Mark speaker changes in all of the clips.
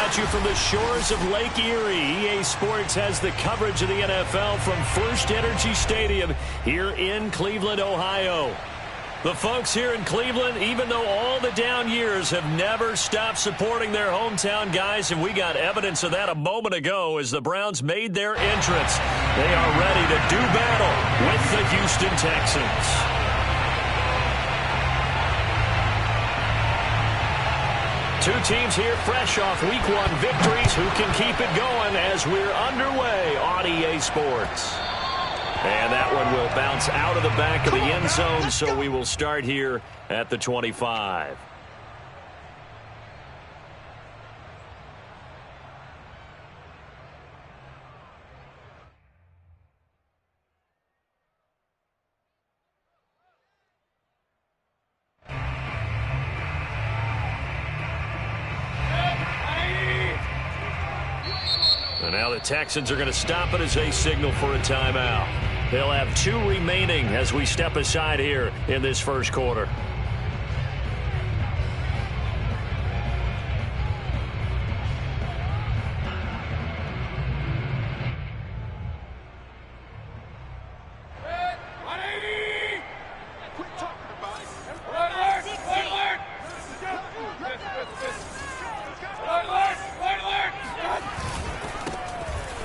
Speaker 1: at you from the shores of Lake Erie. EA Sports has the coverage of the NFL from First Energy Stadium here in Cleveland, Ohio. The folks here in Cleveland, even though all the down years, have never stopped supporting their hometown guys, and we got evidence of that a moment ago as the Browns made their entrance. They are ready to do battle with the Houston Texans. Two teams here fresh off Week 1 victories who can keep it going as we're underway on EA Sports. And that one will bounce out of the back of the end zone, so we will start here at the 25. And now the Texans are going to stop it as they signal for a timeout. They'll have 2 remaining as we step aside here in this first quarter.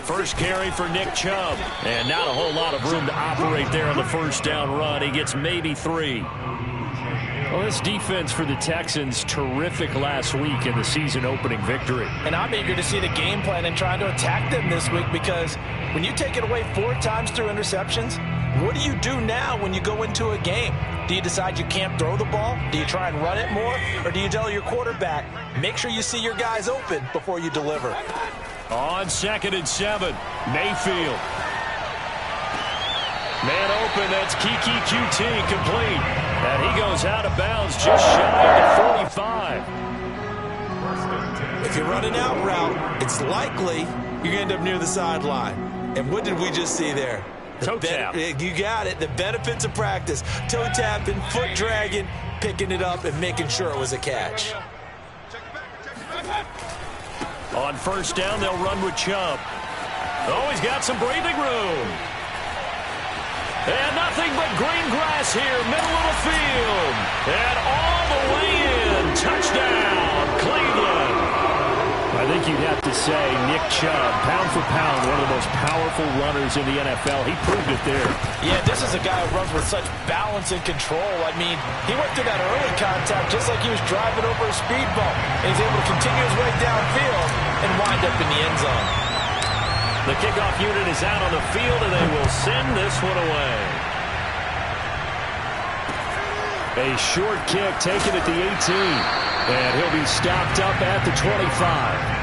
Speaker 1: First carry for Nick Chubb, and not a whole lot of room to operate there on the first down run. He gets maybe 3. Well, this defense for the Texans, terrific last week in the season-opening victory.
Speaker 2: And I'm eager to see the game plan and trying to attack them this week, because when you take it away 4 times through interceptions, what do you do now when you go into a game? Do you decide you can't throw the ball? Do you try and run it more? Or do you tell your quarterback, make sure you see your guys open before you deliver?
Speaker 1: On 2nd and 7, Mayfield. Man open, that's Kiki QT complete. And he goes out of bounds just shy of the 45.
Speaker 3: If you run an out route, it's likely you're going to end up near the sideline. And what did we just see there?
Speaker 1: Toe tap.
Speaker 3: You got it. The benefits of practice. Toe tapping, foot dragging, picking it up, and making sure it was a catch.
Speaker 1: On first down, they'll run with Chubb. Oh, he's got some breathing room. And nothing but green grass here, middle of the field. And all the way in. Touchdown, Cleveland.
Speaker 4: I think you'd have to say Nick Chubb, pound for pound, one of the most powerful runners in the NFL. He proved it there.
Speaker 2: Yeah, this is a guy who runs with such balance and control. I mean, he went through that early contact just like he was driving over a speed bump. And he's able to continue his way downfield and wind up in the end zone.
Speaker 1: The kickoff unit is out on the field, and they will send this one away.
Speaker 4: A short kick taken at the 18. And he'll be stopped up at the 25.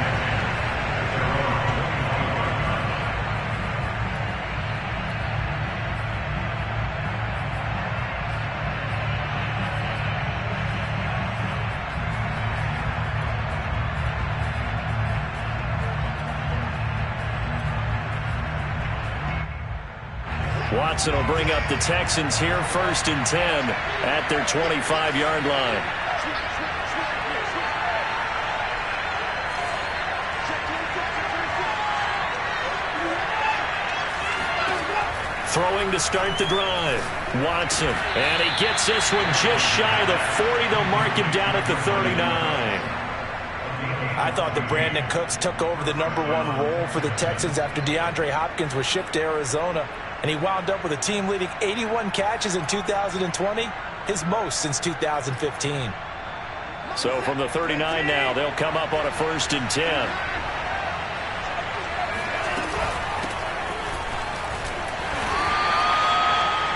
Speaker 1: Watson will bring up the Texans here, 1st and 10 at their 25-yard line. Throwing to start the drive, Watson. And he gets this one just shy of the 40. They'll mark him down at the 39.
Speaker 2: I thought that Brandon Cooks took over the #1 role for the Texans after DeAndre Hopkins was shipped to Arizona. And he wound up with a team-leading 81 catches in 2020, his most since 2015.
Speaker 1: So from the 39 now, they'll come up on a 1st and 10.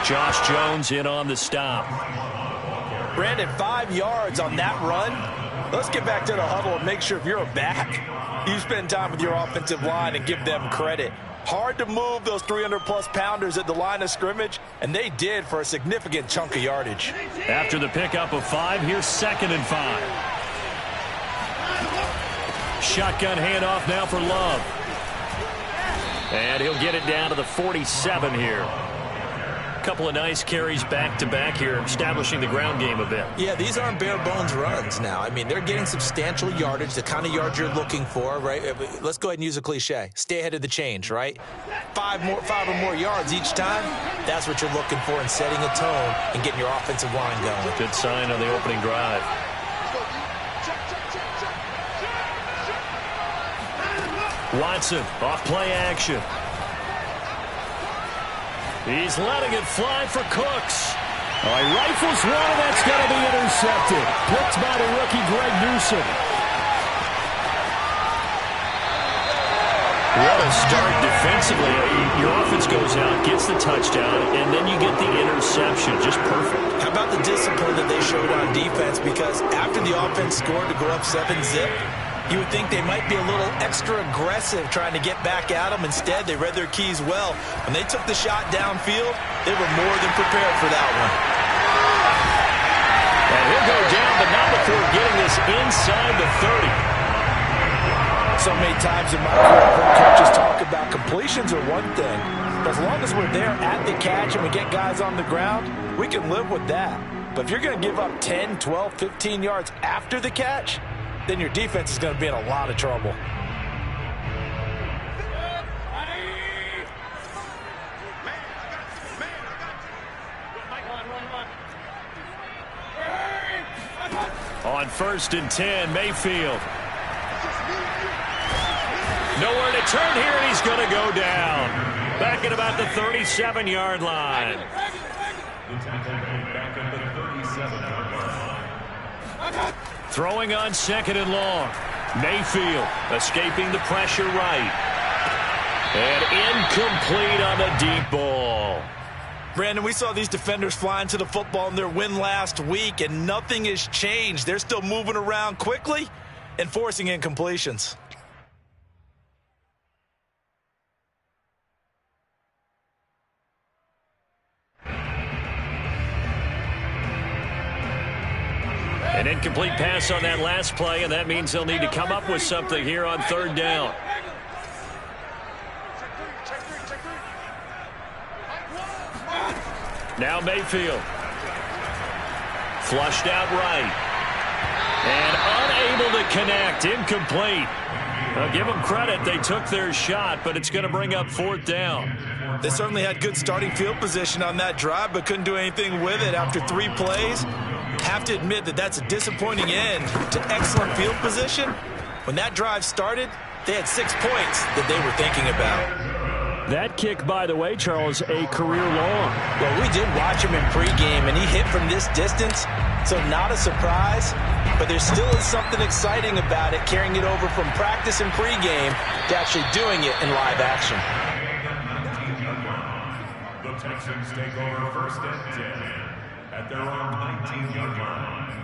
Speaker 1: Josh Jones in on the stop.
Speaker 2: Brandon, 5 yards on that run. Let's get back to the huddle and make sure if you're a back, you spend time with your offensive line and give them credit. Hard to move those 300-plus pounders at the line of scrimmage, and they did for a significant chunk of yardage.
Speaker 1: After the pickup of 5, here's 2nd and 5. Shotgun handoff now for Love. And he'll get it down to the 47 here. Couple of nice carries back-to-back here, establishing the ground game a bit.
Speaker 3: Yeah, these aren't bare-bones runs now. I mean, they're getting substantial yardage, the kind of yards you're looking for, right? Let's go ahead and use a cliche. Stay ahead of the change, right? Five or more yards each time, that's what you're looking for in setting a tone and getting your offensive line going.
Speaker 1: Good sign on the opening drive. Watson, off play action. He's letting it fly for Cooks. Oh, he rifles one, and that's going to be intercepted. Picked by the rookie Greg Newsome. What a start defensively. Your offense goes out, gets the touchdown, and then you get the interception. Just perfect.
Speaker 3: How about the discipline that they showed on defense? Because after the offense scored to go up 7-zip, you would think they might be a little extra aggressive trying to get back at them. Instead, they read their keys well. When they took the shot downfield, they were more than prepared for that one.
Speaker 1: And he'll go down, but not before getting this inside the 30.
Speaker 2: So many times in my career, I've heard coaches talk about completions are one thing. But as long as we're there at the catch and we get guys on the ground, we can live with that. But if you're going to give up 10, 12, 15 yards after the catch, then your defense is going to be in a lot of trouble.
Speaker 1: On 1st and 10, Mayfield. Nowhere to turn here, and he's going to go down. Back at about the 37-yard line. Throwing on 2nd and long. Mayfield escaping the pressure right. And incomplete on the deep ball.
Speaker 2: Brandon, we saw these defenders flying to the football in their win last week, and nothing has changed. They're still moving around quickly and forcing incompletions.
Speaker 1: An incomplete pass on that last play, and that means they'll need to come up with something here on 3rd down. Now Mayfield. Flushed out right. And unable to connect. Incomplete. I'll give them credit. They took their shot, but it's going to bring up 4th down.
Speaker 2: They certainly had good starting field position on that drive, but couldn't do anything with it after 3 plays. Have to admit that that's a disappointing end to excellent field position. When that drive started, they had 6 points that they were thinking about.
Speaker 4: That kick, by the way, Charles, a career long.
Speaker 2: Well, we did watch him in pregame, and he hit from this distance, so not a surprise. But there still is something exciting about it, carrying it over from practice and pregame to actually doing it in live action.
Speaker 5: The Texans take over 1st and 10 at their own 19-yard line.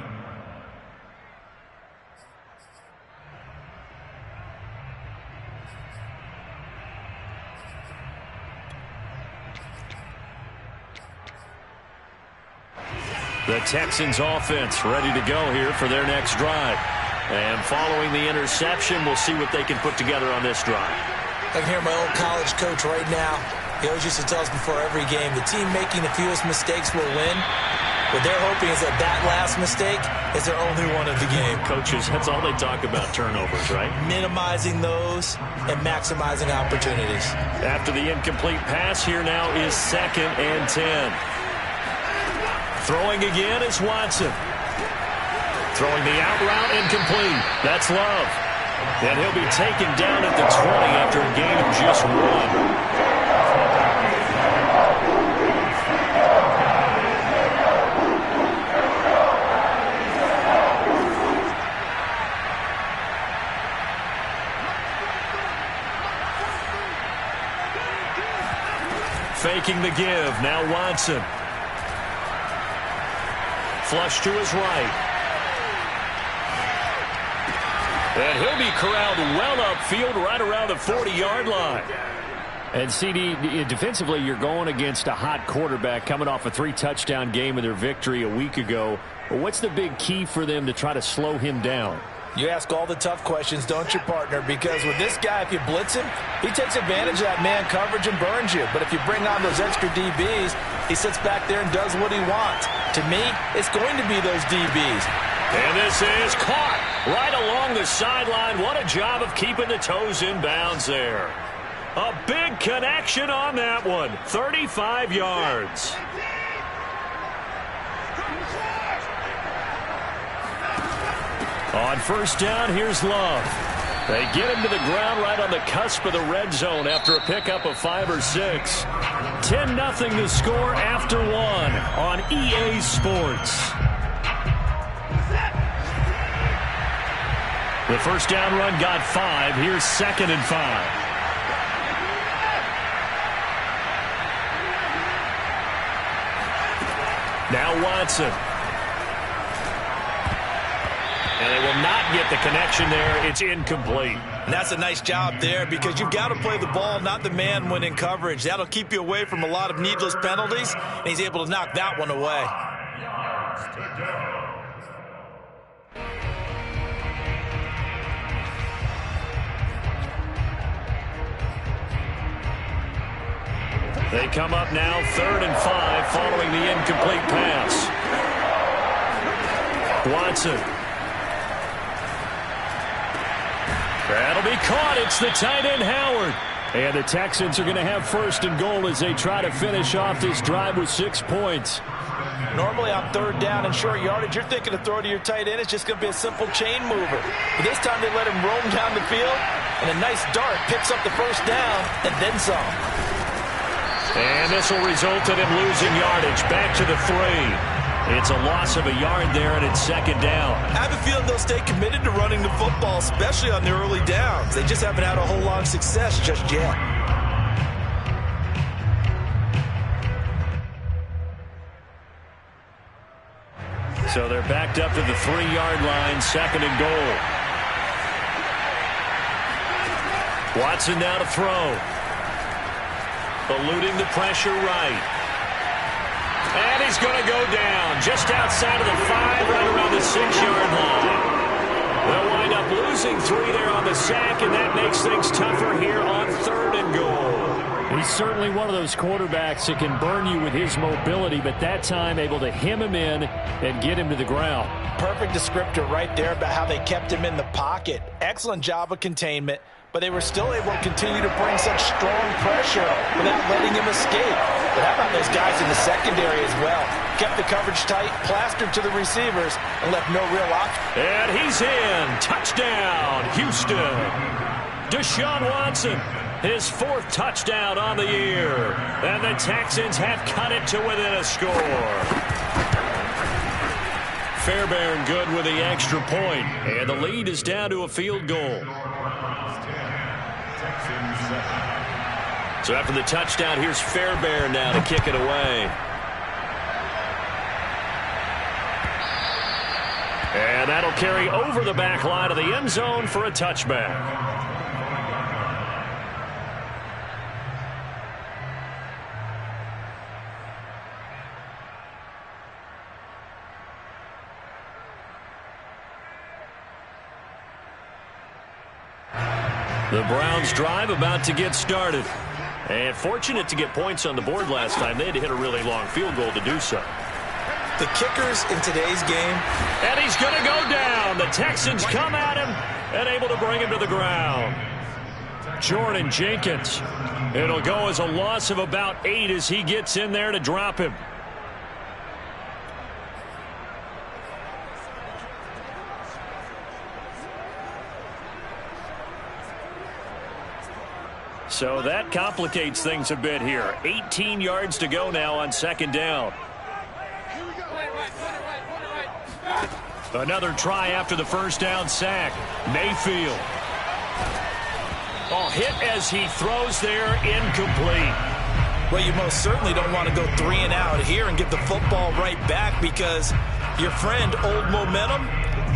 Speaker 1: The Texans offense ready to go here for their next drive. And following the interception, we'll see what they can put together on this drive.
Speaker 3: I can hear my old college coach right now. He always used to tell us before every game, the team making the fewest mistakes will win. What they're hoping is that last mistake is their only one of the game.
Speaker 1: Coaches, that's all they talk about, turnovers, right?
Speaker 3: Minimizing those and maximizing opportunities.
Speaker 1: After the incomplete pass, here now is 2nd and 10. Throwing again is Watson. Throwing the out route, incomplete. That's Love. And he'll be taken down at the 20 after a gain of just 1. Faking the give. Now Watson. Flush to his right. And he'll be corralled well upfield right around the 40-yard line.
Speaker 4: And, CD, defensively, you're going against a hot quarterback coming off a 3-touchdown game in their victory a week ago. What's the big key for them to try to slow him down?
Speaker 2: You ask all the tough questions, don't you, partner? Because with this guy, if you blitz him, he takes advantage of that man coverage and burns you. But if you bring on those extra DBs, he sits back there and does what he wants. To me, it's going to be those DBs.
Speaker 1: And this is caught right along the sideline. What a job of keeping the toes in bounds there. A big connection on that one. 35 yards. On first down, here's Love. They get him to the ground right on the cusp of the red zone after a pickup of 5 or 6. 10-0 the score after 1 on EA Sports. The first down run got 5. Here's 2nd and 5. Now Watson. And they will not get the connection there. It's incomplete.
Speaker 3: And that's a nice job there because you've got to play the ball, not the man when in coverage. That'll keep you away from a lot of needless penalties, and he's able to knock that one away.
Speaker 1: They come up now 3rd and 5 following the incomplete pass. Watson. That'll be caught. It's the tight end, Howard. And the Texans are going to have 1st and goal as they try to finish off this drive with 6 points.
Speaker 2: Normally on 3rd down and short yardage, you're thinking to throw to your tight end. It's just going to be a simple chain mover. But this time they let him roam down the field, and a nice dart picks up the 1st down and then some.
Speaker 1: And this will result in him losing yardage. Back to the 3. It's a loss of a yard there, and it's 2nd down.
Speaker 3: I have a feeling they'll stay committed to running the football, especially on the early downs. They just haven't had a whole lot of success just yet.
Speaker 1: So they're backed up to the 3-yard line, 2nd and goal. Watson now to throw. Eluding the pressure right. And he's going to go down just outside of the 5, right around the 6-yard line. They'll wind up losing 3 there on the sack, and that makes things tougher here on 3rd and goal.
Speaker 4: He's certainly one of those quarterbacks that can burn you with his mobility, but that time able to hem him in and get him to the ground.
Speaker 2: Perfect descriptor right there about how they kept him in the pocket. Excellent job of containment, but they were still able to continue to bring such strong pressure without letting him escape. But how about those guys in the secondary as well? Kept the coverage tight, plastered to the receivers, and left no real option.
Speaker 1: And he's in. Touchdown, Houston. Deshaun Watson, his 4th touchdown on the year. And the Texans have cut it to within a score. Fairbairn good with the extra point, and the lead is down to a field goal. So after the touchdown, here's Fairbairn now to kick it away. And that'll carry over the back line of the end zone for a touchback. The Browns drive about to get started. And fortunate to get points on the board last time. They had to hit a really long field goal to do so.
Speaker 3: The kickers in today's game.
Speaker 1: And he's going to go down. The Texans come at him and able to bring him to the ground. Jordan Jenkins. It'll go as a loss of about 8 as he gets in there to drop him. So that complicates things a bit here. 18 yards to go now on 2nd down. Another try after the 1st down sack. Mayfield. Oh, hit as he throws there, incomplete.
Speaker 3: Well, you most certainly don't want to go 3 and out here and get the football right back because your friend, Old Momentum,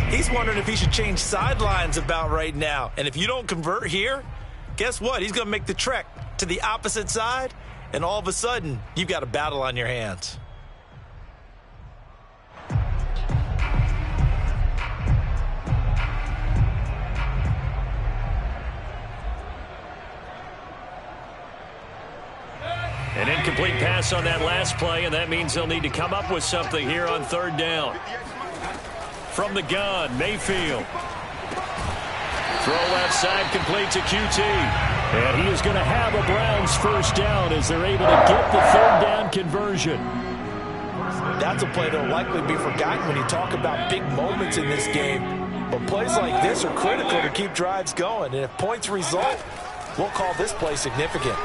Speaker 3: he's wondering if he should change sidelines about right now. And if you don't convert here, guess what? He's going to make the trek to the opposite side, and all of a sudden, you've got a battle on your hands.
Speaker 1: An incomplete pass on that last play, and that means they'll need to come up with something here on third down. From the gun, Mayfield. Throw left side, complete to QT.
Speaker 4: And he is going to have a Browns first down as they're able to get the third down conversion.
Speaker 2: That's a play that will likely be forgotten when you talk about big moments in this game. But plays like this are critical to keep drives going. And if points result, we'll call this play significant.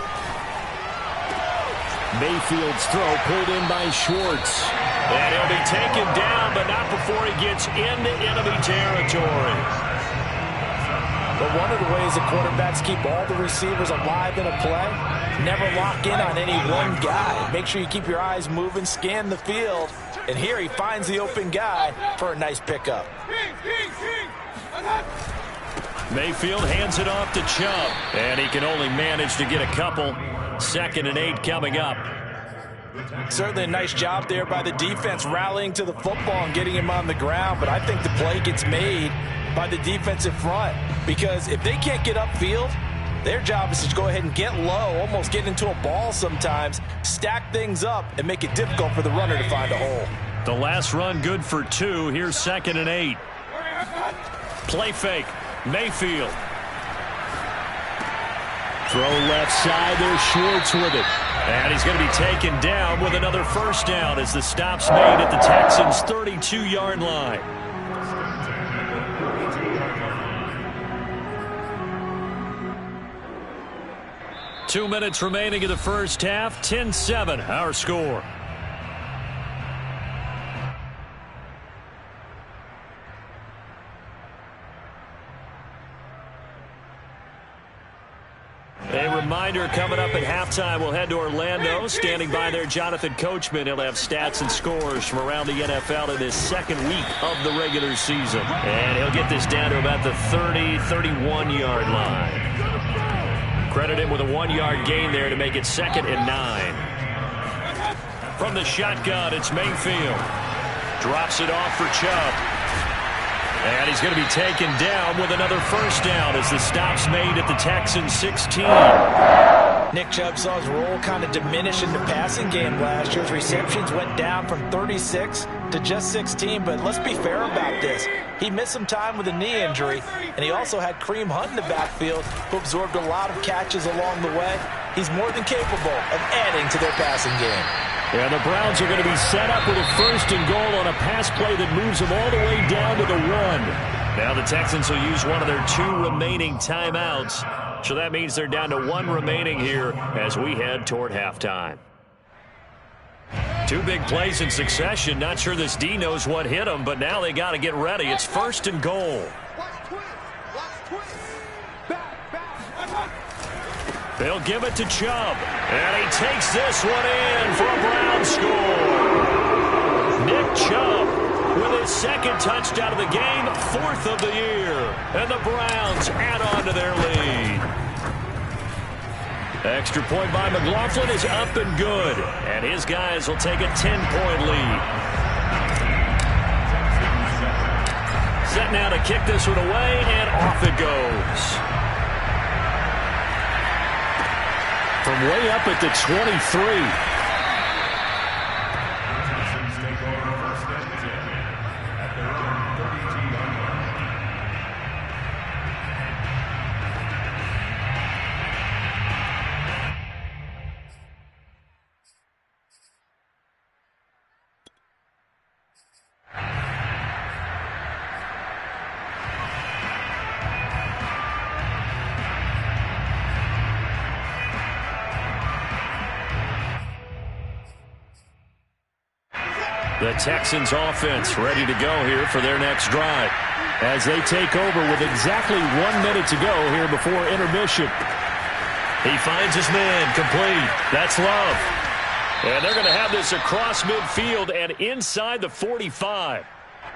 Speaker 4: Mayfield's throw pulled in by Schwartz.
Speaker 1: And he'll be taken down, but not before he gets into enemy territory.
Speaker 2: But one of the ways that quarterbacks keep all the receivers alive in a play, never lock in on any one guy. Make sure you keep your eyes moving, scan the field. And here he finds the open guy for a nice pickup.
Speaker 1: Mayfield hands it off to Chubb. And he can only manage to get a couple. 2nd and 8 coming up.
Speaker 2: Certainly a nice job there by the defense rallying to the football and getting him on the ground. But I think the play gets made by the defensive front. Because if they can't get upfield, their job is to go ahead and get low, almost get into a ball sometimes, stack things up, and make it difficult for the runner to find a hole.
Speaker 1: The last run good for 2. Here's 2nd and 8. Play fake. Mayfield.
Speaker 4: Throw left side. There's Schwartz with it.
Speaker 1: And he's going to be taken down with another first down as the stop's made at the Texans' 32-yard line. Two minutes remaining in the first half. 10-7, our score. A reminder coming up at halftime, we'll head to Orlando. Standing by there, Jonathan Coachman. He'll have stats and scores from around the NFL in his second week of the regular season. And he'll get this down to about the 30, 31-yard line. Credit him with a 1-yard gain there to make it 2nd and 9. From the shotgun, it's Mayfield. Drops it off for Chubb. And he's going to be taken down with another first down as the stop's made at the Texans' 16.
Speaker 2: Nick Chubb saw his role kind of diminish in the passing game last year. His receptions went down from 36 to just 16, but let's be fair about this. He missed some time with a knee injury, and he also had Kareem Hunt in the backfield, who absorbed a lot of catches along the way. He's more than capable of adding to their passing game.
Speaker 4: And the Browns are going to be set up with a 1st and goal on a pass play that moves them all the way down to the 1.
Speaker 1: Now the Texans will use one of their 2 remaining timeouts. So that means they're down to 1 remaining here as we head toward halftime. 2 big plays in succession. Not sure this D knows what hit them, but now they got to get ready. It's 1st and goal. They'll give it to Chubb. And he takes this one in for a Brown score. Nick Chubb with his 2nd touchdown of the game, 4th of the year. And the Browns add on to their lead. Extra point by McLaughlin is up and good. And his guys will take a 10-point lead. Set now to kick this one away, and off it goes. From way up at the 23. The Texans offense ready to go here for their next drive as they take over with exactly 1 minute to go here before intermission. He finds his man complete. That's Love. And they're going to have this across midfield and inside the 45.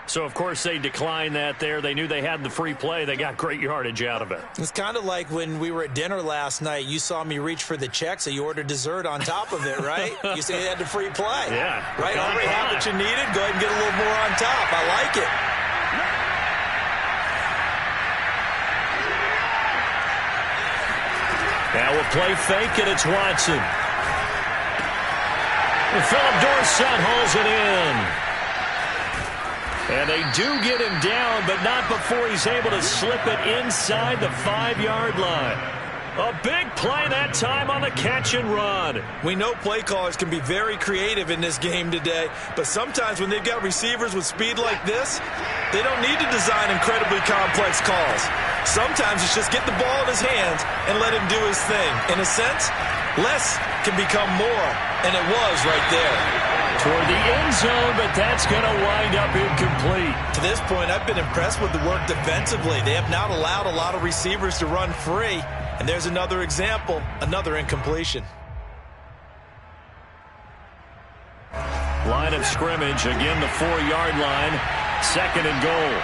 Speaker 1: So, of course, they declined that there. They knew they had the free play. They got great yardage out of it.
Speaker 2: It's kind of like when we were at dinner last night. You saw me reach for the check, so you ordered dessert on top of it, right? You said you had the free play.
Speaker 1: Yeah.
Speaker 2: Right? Already have what you needed. Go ahead and get a little more on top. I like it.
Speaker 1: Now we'll play fake, and it's Watson. And Philip Dorsett hauls it in. And they do get him down, but not before he's able to slip it inside the 5-yard line. A big play that time on the catch and run.
Speaker 3: We know play callers can be very creative in this game today, but sometimes when they've got receivers with speed like this, they don't need to design incredibly complex calls. Sometimes it's just get the ball in his hands and let him do his thing. In a sense, less can become more, and it was right there.
Speaker 1: Toward the end zone, but that's going to wind up incomplete.
Speaker 3: To this point, I've been impressed with the work defensively. They have not allowed a lot of receivers to run free. And there's another example, another incompletion.
Speaker 1: Line of scrimmage, again the 4-yard line, 2nd and goal.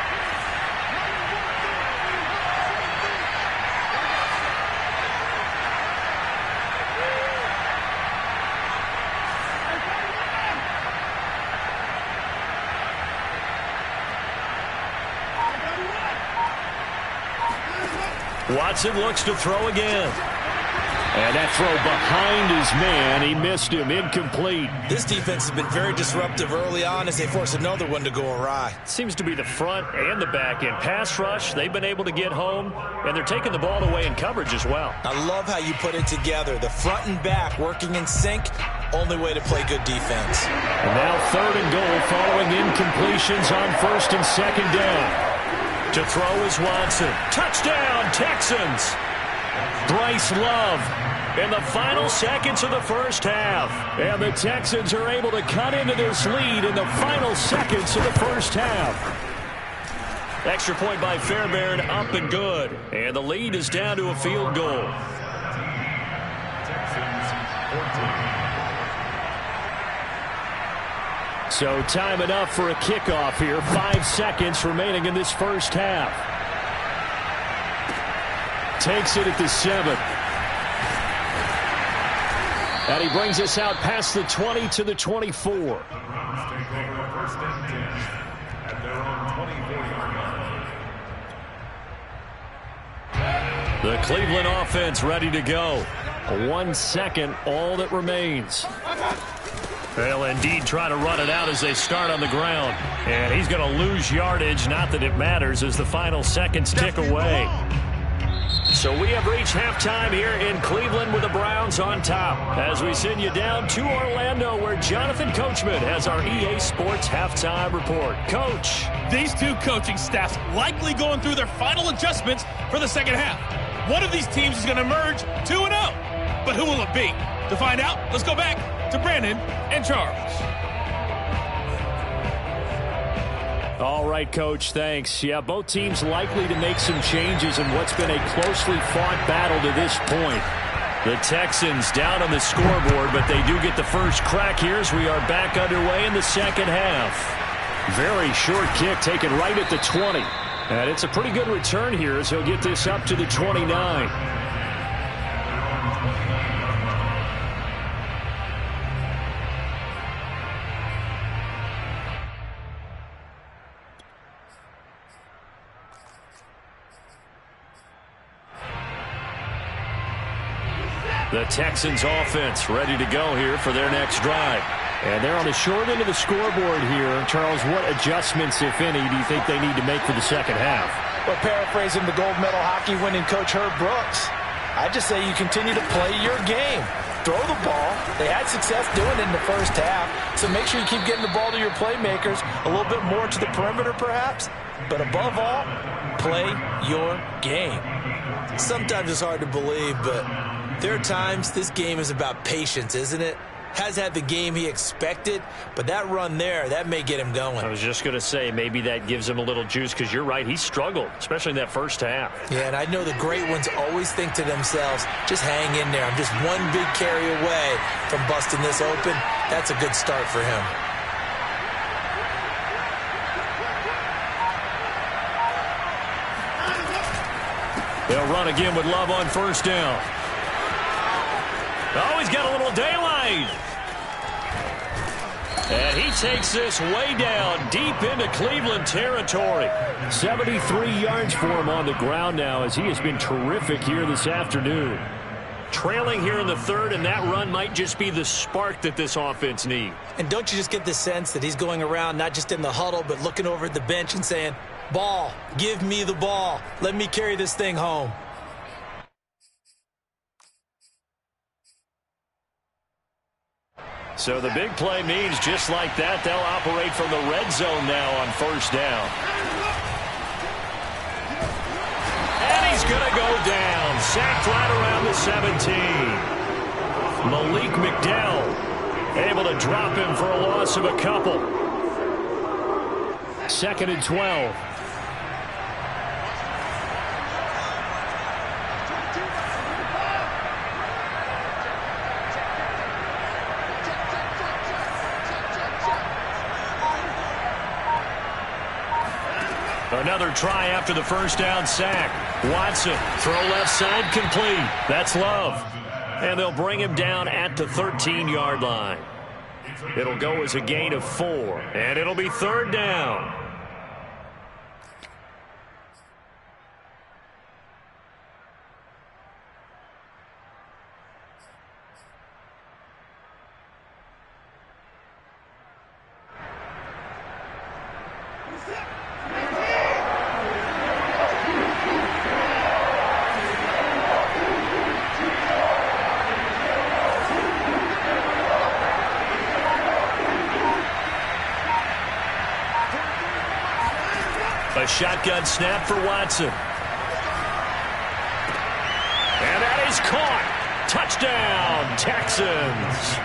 Speaker 1: Watson looks to throw again.
Speaker 4: And that throw behind his man, he missed him, incomplete.
Speaker 3: This defense has been very disruptive early on as they force another one to go awry.
Speaker 1: Seems to be the front and the back end. Pass rush, they've been able to get home, and they're taking the ball away in coverage as well.
Speaker 3: I love how you put it together. The front and back working in sync, only way to play good defense.
Speaker 4: And now 3rd and goal following incompletions on 1st and 2nd down.
Speaker 1: To throw is Watson. Touchdown, Texans. Bryce Love in the final seconds of the first half.
Speaker 4: And the Texans are able to cut into this lead in the final seconds of the first half.
Speaker 1: Extra point by Fairbairn, up and good. And the lead is down to a field goal.
Speaker 5: Texans 14.
Speaker 4: So time enough for a kickoff here. 5 seconds remaining in this first half. Takes it at the 7. And he brings us out past the 20 to the 24.
Speaker 5: The Browns take over 1st and 10 at their own 24-yard line.
Speaker 1: The Cleveland offense ready to go. 1 second, all that remains. They'll indeed try to run it out as they start on the ground. And he's going to lose yardage, not that it matters, as the final seconds tick away. So we have reached halftime here in Cleveland with the Browns on top. As we send you down to Orlando, where Jonathan Coachman has our EA Sports halftime report. Coach.
Speaker 6: These two coaching staffs likely going through their final adjustments for the second half. One of these teams is going to emerge 2-0. But who will it be? To find out, let's go back to Brandon and Charles.
Speaker 4: All right, Coach, thanks. Yeah, both teams likely to make some changes in what's been a closely fought battle to this point.
Speaker 1: The Texans down on the scoreboard, but they do get the first crack here as we are back underway in the second half.
Speaker 4: Very short kick taken right at the 20. And it's a pretty good return here as he'll get this up to the 29.
Speaker 1: The Texans offense ready to go here for their next drive.
Speaker 4: And they're on the short end of the scoreboard here. Charles, what adjustments, if any, do you think they need to make for the second half?
Speaker 2: Well, paraphrasing the gold medal hockey winning coach Herb Brooks, I just say you continue to play your game. Throw the ball. They had success doing it in the first half, so make sure you keep getting the ball to your playmakers, a little bit more to the perimeter perhaps, but above all, play your game.
Speaker 3: Sometimes it's hard to believe, but there are times this game is about patience, isn't it? Has had the game he expected, but that run there, that may get him going.
Speaker 1: I was just going to say, maybe that gives him a little juice, because you're right, he struggled, especially in that first half.
Speaker 3: Yeah, and I know the great ones always think to themselves, just hang in there. I'm just one big carry away from busting this open. That's a good start for him.
Speaker 1: They'll run again with Love on first down. Oh, he's got a little daylight. And he takes this way down, deep into Cleveland territory.
Speaker 4: 73 yards for him on the ground now, as he has been terrific here this afternoon.
Speaker 1: Trailing here in the third, and that run might just be the spark that this offense needs.
Speaker 3: And don't you just get the sense that he's going around not just in the huddle, but looking over at the bench and saying, ball, give me the ball. Let me carry this thing home.
Speaker 1: So the big play means just like that, they'll operate from the red zone now on first down. And he's going to go down. Sacked right around the 17. Malik McDowell able to drop him for a loss of a couple. 2nd and 12. Another try after the first down sack. Watson, throw left side, complete. That's Love. And they'll bring him down at the 13-yard line. It'll go as a gain of 4, and it'll be 3rd down. A shotgun snap for Watson. And that is caught. Touchdown, Texans.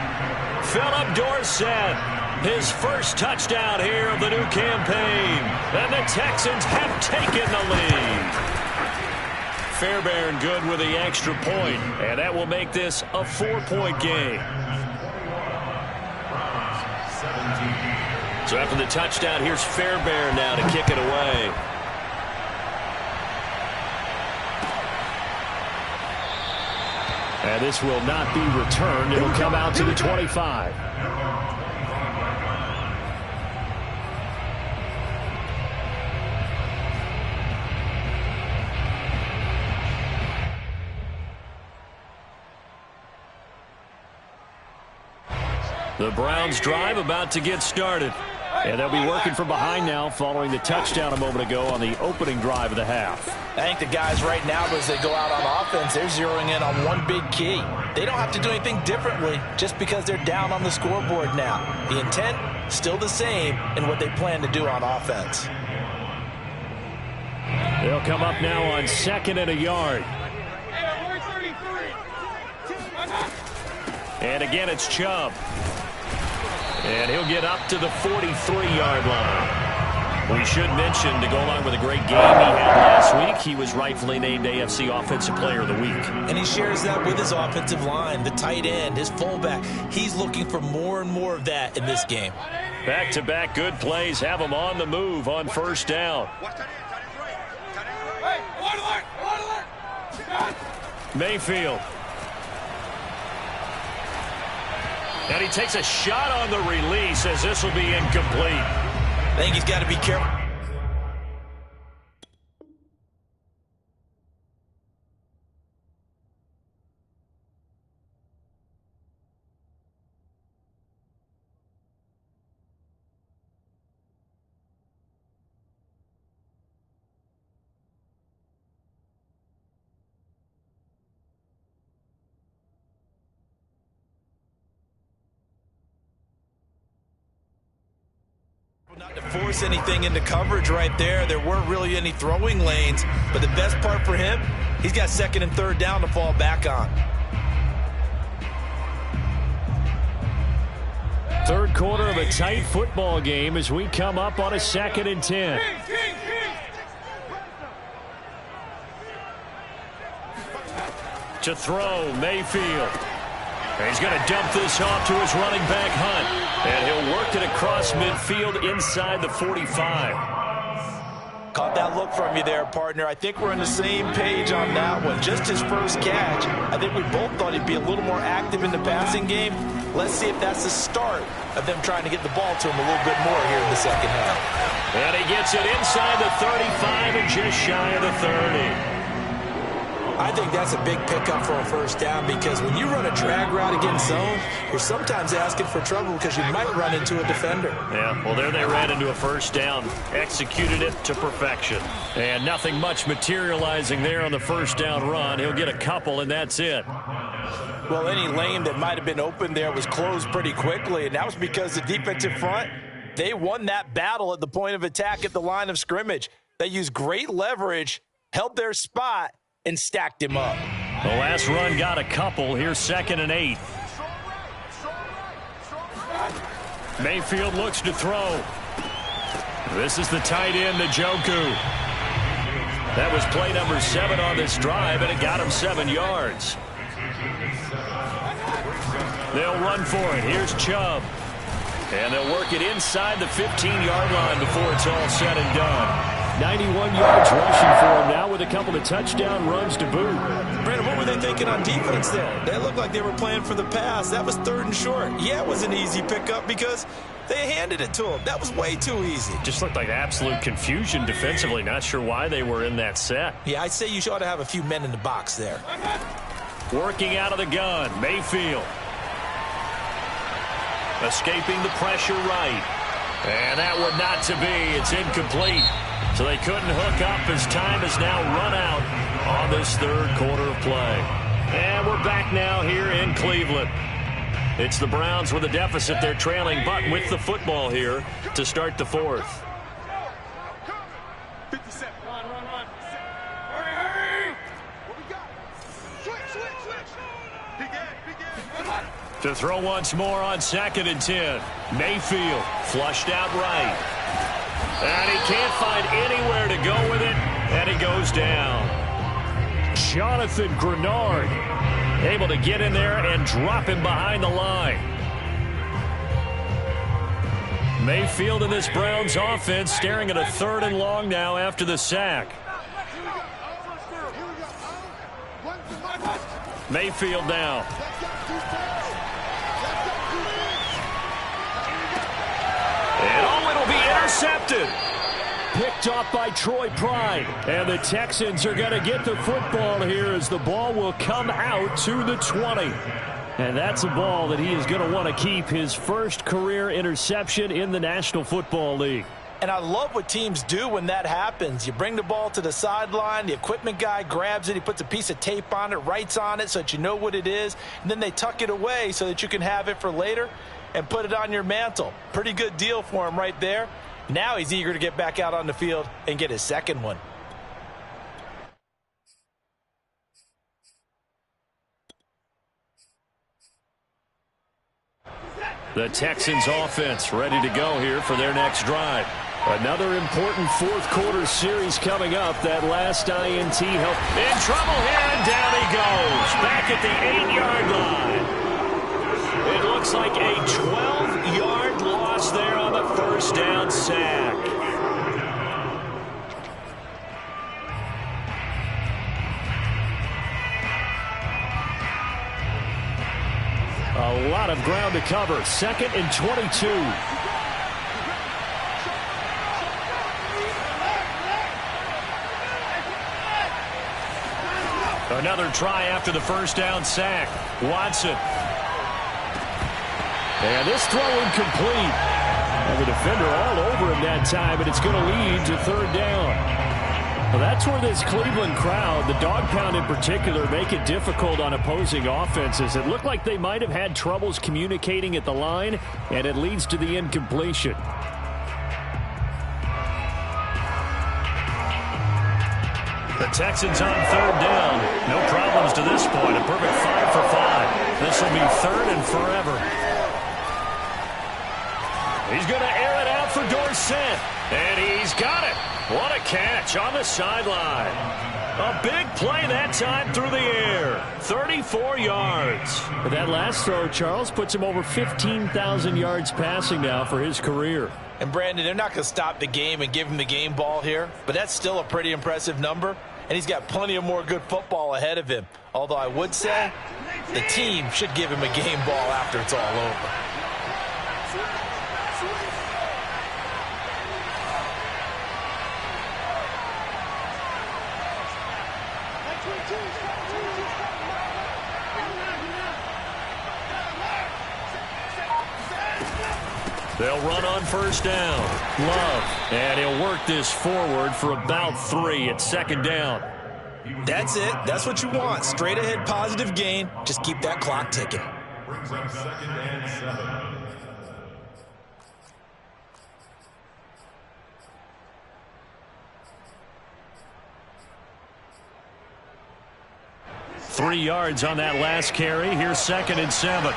Speaker 1: Philip Dorsett, his first touchdown here of the new campaign. And the Texans have taken the lead. Fairbairn good with the extra point. And that will make this a 4-point game. So after the touchdown, here's Fairbairn now to kick it away. And this will not be returned. It'll come out to the 25. The Browns drive about to get started. And they'll be working from behind now following the touchdown a moment ago on the opening drive of the half.
Speaker 2: I think the guys right now, as they go out on offense, they're zeroing in on one big key. They don't have to do anything differently just because they're down on the scoreboard now. The intent, still the same in what they plan to do on offense.
Speaker 1: They'll come up now on 2nd and a yard. And again, it's Chubb. And he'll get up to the 43-yard line. We should mention, to go along with a great game he had last week, he was rightfully named AFC Offensive Player of the Week.
Speaker 3: And he shares that with his offensive line, the tight end, his fullback. He's looking for more and more of that in this game.
Speaker 1: Back-to-back good plays have him on the move on first down. Mayfield. And he takes a shot on the release as this will be incomplete.
Speaker 3: I think he's got to be careful. Not to force anything into coverage right there. There weren't really any throwing lanes. But the best part for him, he's got 2nd and 3rd down to fall back on.
Speaker 1: Third quarter of a tight football game as we come up on a 2nd and 10. To throw, Mayfield. And he's going to dump this off to his running back, Hunt. And he'll work it across midfield inside the 45.
Speaker 2: Caught that look from you there, partner. I think we're on the same page on that one. Just his first catch. I think we both thought he'd be a little more active in the passing game. Let's see if that's the start of them trying to get the ball to him a little bit more here in the second half.
Speaker 1: And he gets it inside the 35 and just shy of the 30.
Speaker 3: I think that's a big pickup for a first down because when you run a drag route against zone, you're sometimes asking for trouble because you might run into a defender.
Speaker 1: Yeah, well, there they ran into a first down. Executed it to perfection. And nothing much materializing there on the first down run. He'll get a couple, and that's it.
Speaker 2: Well, any lane that might have been open there was closed pretty quickly, and that was because the defensive front, they won that battle at the point of attack at the line of scrimmage. They used great leverage, held their spot, and stacked him up.
Speaker 1: The last run got a couple. Here's 2nd and 8. Mayfield looks to throw. This is the tight end, Njoku. That was play number 7 on this drive, and it got him 7 yards. They'll run for it. Here's Chubb. And they'll work it inside the 15-yard line before it's all said and done. 91 yards rushing for him now with a couple of touchdown runs to boot.
Speaker 3: Brandon, what were they thinking on defense there? They looked like they were playing for the pass. That was 3rd and short. Yeah, it was an easy pickup because they handed it to him. That was way too easy.
Speaker 1: Just looked like absolute confusion defensively. Not sure why they were in that set.
Speaker 3: Yeah, I'd say you ought to have a few men in the box there.
Speaker 1: Working out of the gun, Mayfield. Escaping the pressure right. And that one not to be. It's incomplete. So they couldn't hook up as time has now run out on this 3rd quarter of play. And we're back now here in Cleveland. It's the Browns with a deficit. They're trailing, but with the football here to start the 4th.
Speaker 7: 57. Run. Hurry. What we got? Switch. Begin.
Speaker 1: To throw once more on 2nd and 10. Mayfield flushed out right. And he can't find anywhere to go with it, and he goes down. Jonathan Grenard able to get in there and drop him behind the line. Mayfield in this Browns offense staring at a 3rd and long now after the sack. Mayfield now. And it'll be intercepted. Picked off by Troy Pride. And the Texans are going to get the football here as the ball will come out to the 20. And that's a ball that he is going to want to keep, his first career interception in the National Football League.
Speaker 2: And I love what teams do when that happens. You bring the ball to the sideline, the equipment guy grabs it, he puts a piece of tape on it, writes on it so that you know what it is, and then they tuck it away so that you can have it for later and put it on your mantle. Pretty good deal for him right there. Now he's eager to get back out on the field and get his 2nd one.
Speaker 1: The Texans offense ready to go here for their next drive. Another important 4th quarter series coming up. That last INT helped. In trouble here, and down he goes. Back at the 8-yard line. It looks like a 12-yard loss there on the first down sack. A lot of ground to cover. 2nd and 22. Another try after the first down sack. Watson. And this throw incomplete. And the defender all over him that time, and it's going to lead to 3rd down. Well, that's where this Cleveland crowd, the dog pound in particular, make it difficult on opposing offenses. It looked like they might have had troubles communicating at the line, and it leads to the incompletion. The Texans on 3rd down. No problems to this point. A perfect 5 for 5. This will be 3rd and forever. He's going to air it out for Dorsett. And he's got it. What a catch on the sideline. A big play that time through the air. 34 yards. But that last throw, Charles, puts him over 15,000 yards passing now for his career.
Speaker 2: And Brandon, they're not going to stop the game and give him the game ball here, but that's still a pretty impressive number, and he's got plenty of more good football ahead of him. Although I would say the team should give him a game ball after it's all over.
Speaker 1: They'll run on first down. Love. And he'll work this forward for about 3 at second down.
Speaker 3: That's it. That's what you want. Straight ahead positive gain. Just keep that clock ticking.
Speaker 5: Brings up 2nd and 7.
Speaker 1: Three yards on that last carry. Here's 2nd and 7.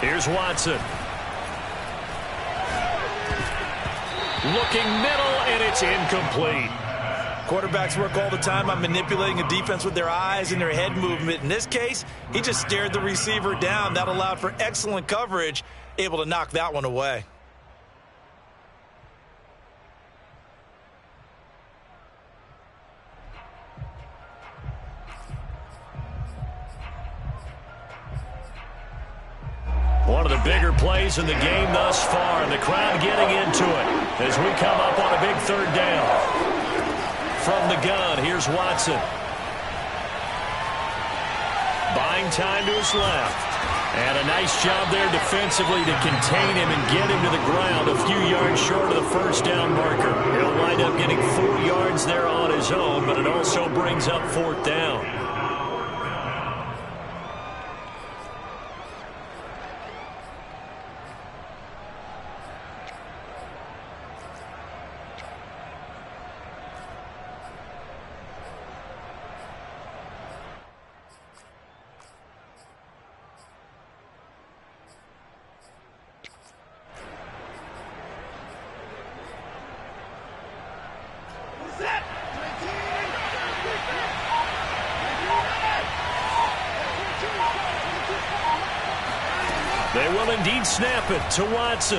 Speaker 1: Here's Watson. Looking middle, and it's incomplete.
Speaker 3: Quarterbacks work all the time on manipulating a defense with their eyes and their head movement. In this case, he just stared the receiver down. That allowed for excellent coverage, able to knock that one away.
Speaker 1: One of the bigger plays in the game thus far, and the crowd getting into it as we come up on a big 3rd down. From the gun, here's Watson. Buying time to his left. And a nice job there defensively to contain him and get him to the ground a few yards short of the first down marker. He'll wind up getting 4 yards there on his own, but it also brings up 4th down. They will indeed snap it to Watson.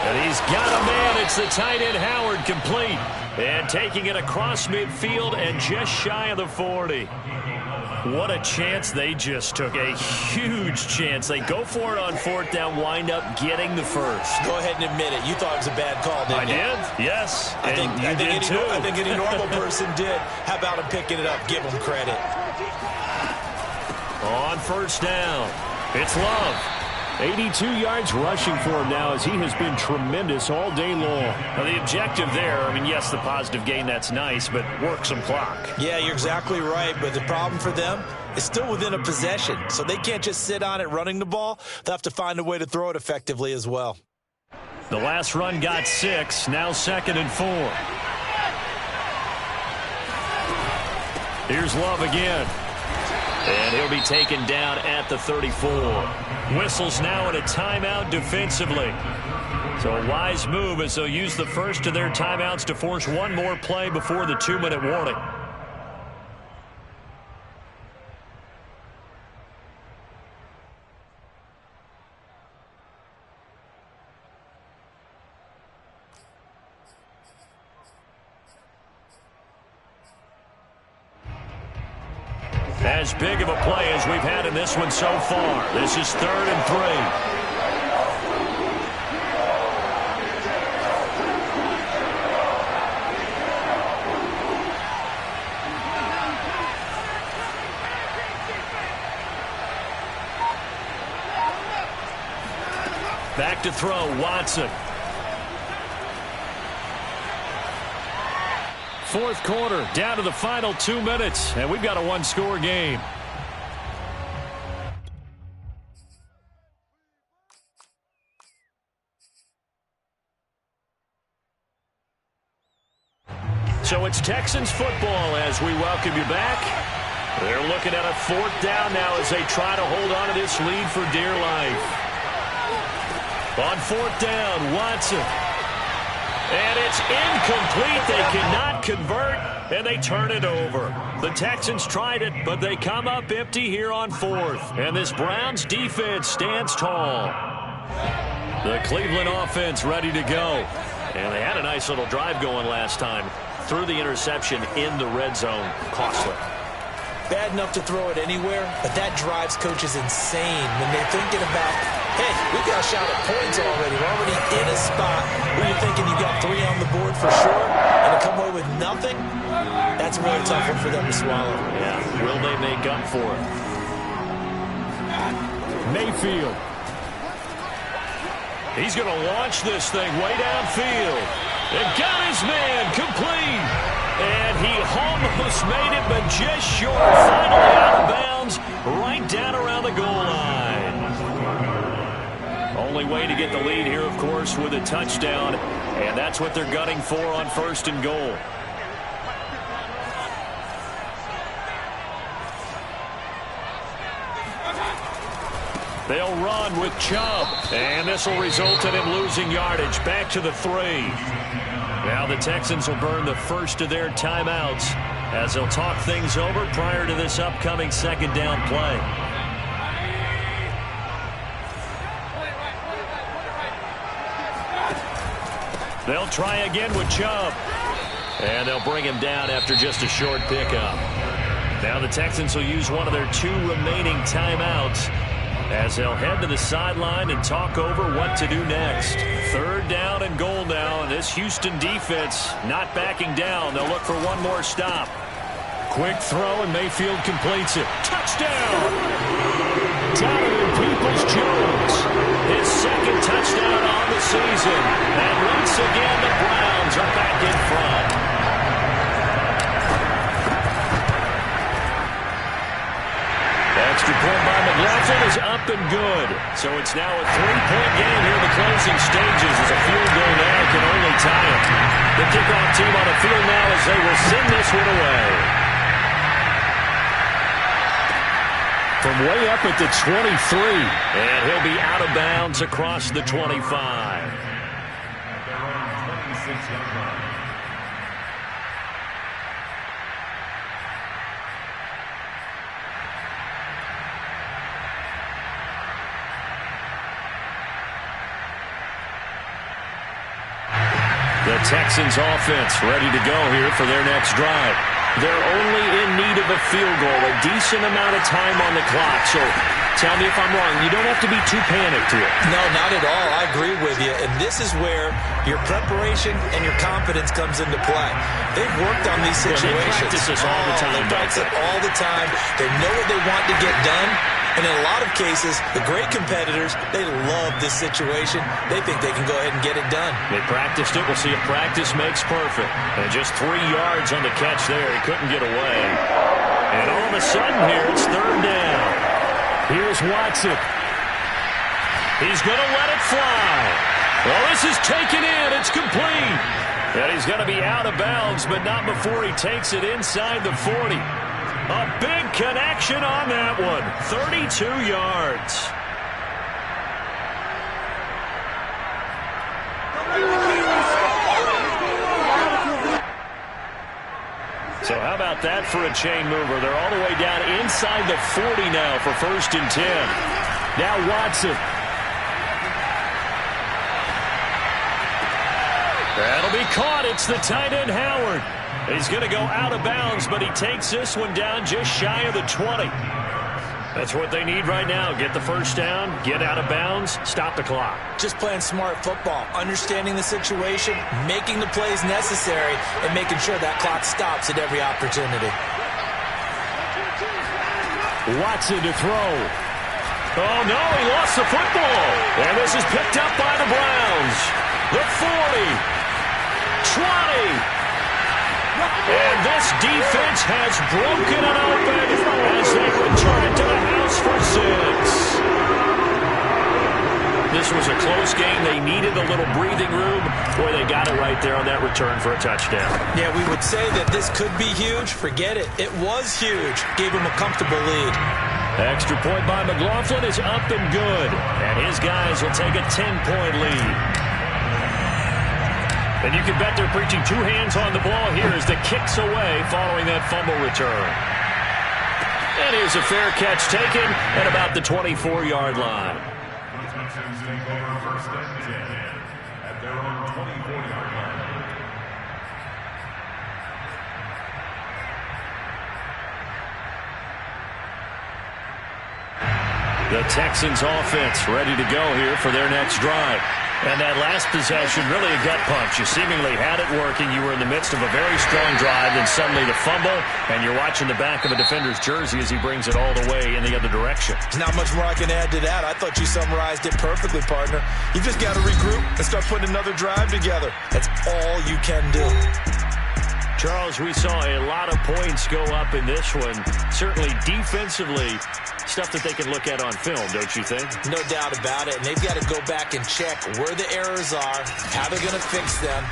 Speaker 1: And he's got a man. It's the tight end Howard, complete. And taking it across midfield and just shy of the 40. What a chance they just took. A huge chance. They go for it on 4th down, wind up getting the first.
Speaker 3: Go ahead and admit it. You thought it was a bad call, didn't you?
Speaker 1: I did, yes.
Speaker 3: I think any normal person did. How about him picking it up? Give him credit.
Speaker 1: On first down, it's Love. 82 yards rushing for him now as he has been tremendous all day long. Now, the objective there, I mean, yes, the positive gain, that's nice, but work some clock.
Speaker 3: Yeah, you're exactly right, but the problem for them is still within a possession, so they can't just sit on it running the ball. They'll have to find a way to throw it effectively as well.
Speaker 1: The last run got 6, now 2nd and 4. Here's Love again. And he'll be taken down at the 34. Whistles now in a timeout defensively. So a wise move as they'll use the first of their timeouts to force one more play before the 2-minute warning. As big of a play as we've had in this one so far. This is 3rd and 3. Back to throw, Watson. 4th quarter, down to the final 2 minutes, and we've got a one-score game. So it's Texans football as we welcome you back. They're looking at a 4th down now as they try to hold on to this lead for dear life. On 4th down, Watson. And it's incomplete. They cannot convert, and they turn it over. The Texans tried it, but they come up empty here on 4th. And this Browns defense stands tall. The Cleveland offense ready to go. And they had a nice little drive going last time. Threw the interception in the red zone. Costly.
Speaker 3: Bad enough to throw it anywhere, but that drives coaches insane when they're thinking about, hey, we've got a shot at points already. We're already in a spot where you're thinking you've got 3 on the board for sure, and to come away with nothing, That's a really tough one for them to swallow.
Speaker 1: Yeah, will they make up for it? Mayfield. He's going to launch this thing way downfield. And got his man complete. And he almost made it, but just short. Finally out of bounds, right down around the goal line. Only way to get the lead here, of course, with a touchdown. And that's what they're gunning for on 1st and goal. They'll run with Chubb. And this will result in him losing yardage. Back to the 3. Now the Texans will burn the first of their timeouts as they'll talk things over prior to this upcoming 2nd down play. They'll try again with Chubb. And they'll bring him down after just a short pickup. Now the Texans will use one of their 2 remaining timeouts as they'll head to the sideline and talk over what to do next. 3rd down and goal now, and this Houston defense not backing down. They'll look for one more stop. Quick throw, and Mayfield completes it. Touchdown! Donovan Peoples-Jones, his 2nd touchdown on the season. And once again, the Browns are back in front. Extra point by McLaughlin is up and good. So it's now a 3-point game here in the closing stages as a field goal now can only tie it. The kickoff team on the field now as they will send this one away. From way up at the 23. And he'll be out of bounds across the 25.
Speaker 5: At their own 26-yard line.
Speaker 1: The Texans offense ready to go here for their next drive. They're only in need of a field goal, a decent amount of time on the clock. So tell me if I'm wrong. You don't have to be too panicked here.
Speaker 3: No, not at all. I agree with you. And this is where your preparation and your confidence comes into play. They've worked on these situations.
Speaker 1: They practice this all the time.
Speaker 3: They practice it all the time. They know what they want to get done. And in a lot of cases, the great competitors, they love this situation. They think they can go ahead and get it done.
Speaker 1: They practiced it. We'll see if practice makes perfect. And just 3 yards on the catch there. He couldn't get away. And all of a sudden here, it's 3rd down. Here's Watson. He's going to let it fly. Well, this is taken in. It's complete. And he's going to be out of bounds, but not before he takes it inside the 40. A big connection on that one. 32 yards. So how about that for a chain mover? They're all the way down inside the 40 now for 1st and 10. Now Watson. That'll be caught. It's the tight end Howard. He's going to go out of bounds, but he takes this one down just shy of the 20. That's what they need right now. Get the 1st down, get out of bounds, stop the clock.
Speaker 3: Just playing smart football, understanding the situation, making the plays necessary, and making sure that clock stops at every opportunity.
Speaker 1: Watson to throw. Oh, no, he lost the football. And this is picked up by the Browns. The 40, 20. And this defense has broken it open as they return it to the house for 6. This was a close game. They needed a little breathing room. Boy, they got it right there on that return for a touchdown.
Speaker 3: Yeah, we would say that this could be huge. Forget it. It was huge. Gave him a comfortable lead.
Speaker 1: Extra point by McLaughlin is up and good. And his guys will take a 10-point lead. And you can bet they're preaching 2 hands on the ball here as the kick's away following that fumble return. And here's a fair catch taken at about the 24-yard line.
Speaker 5: The Texans take over 1st and 10 at their own 24-yard line.
Speaker 1: The Texans offense ready to go here for their next drive. And that last possession, really a gut punch. You seemingly had it working. You were in the midst of a very strong drive, then suddenly the fumble, and you're watching the back of a defender's jersey as he brings it all the way in the other direction.
Speaker 3: Not much more I can add to that. I thought you summarized it perfectly, partner. You just got to regroup and start putting another drive together. That's all you can do.
Speaker 1: Charles, we saw a lot of points go up in this one. Certainly defensively, stuff that they can look at on film, don't you think?
Speaker 3: No doubt about it. And they've got to go back and check where the errors are, how they're going to fix them,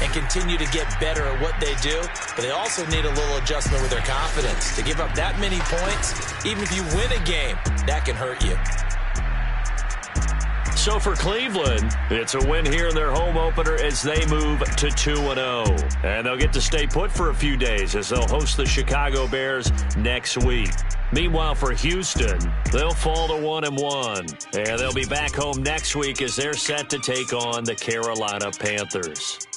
Speaker 3: and continue to get better at what they do. But they also need a little adjustment with their confidence. To give up that many points, even if you win a game, that can hurt you.
Speaker 1: So for Cleveland, it's a win here in their home opener as they move to 2-0. And they'll get to stay put for a few days as they'll host the Chicago Bears next week. Meanwhile, for Houston, they'll fall to 1-1. And they'll be back home next week as they're set to take on the Carolina Panthers.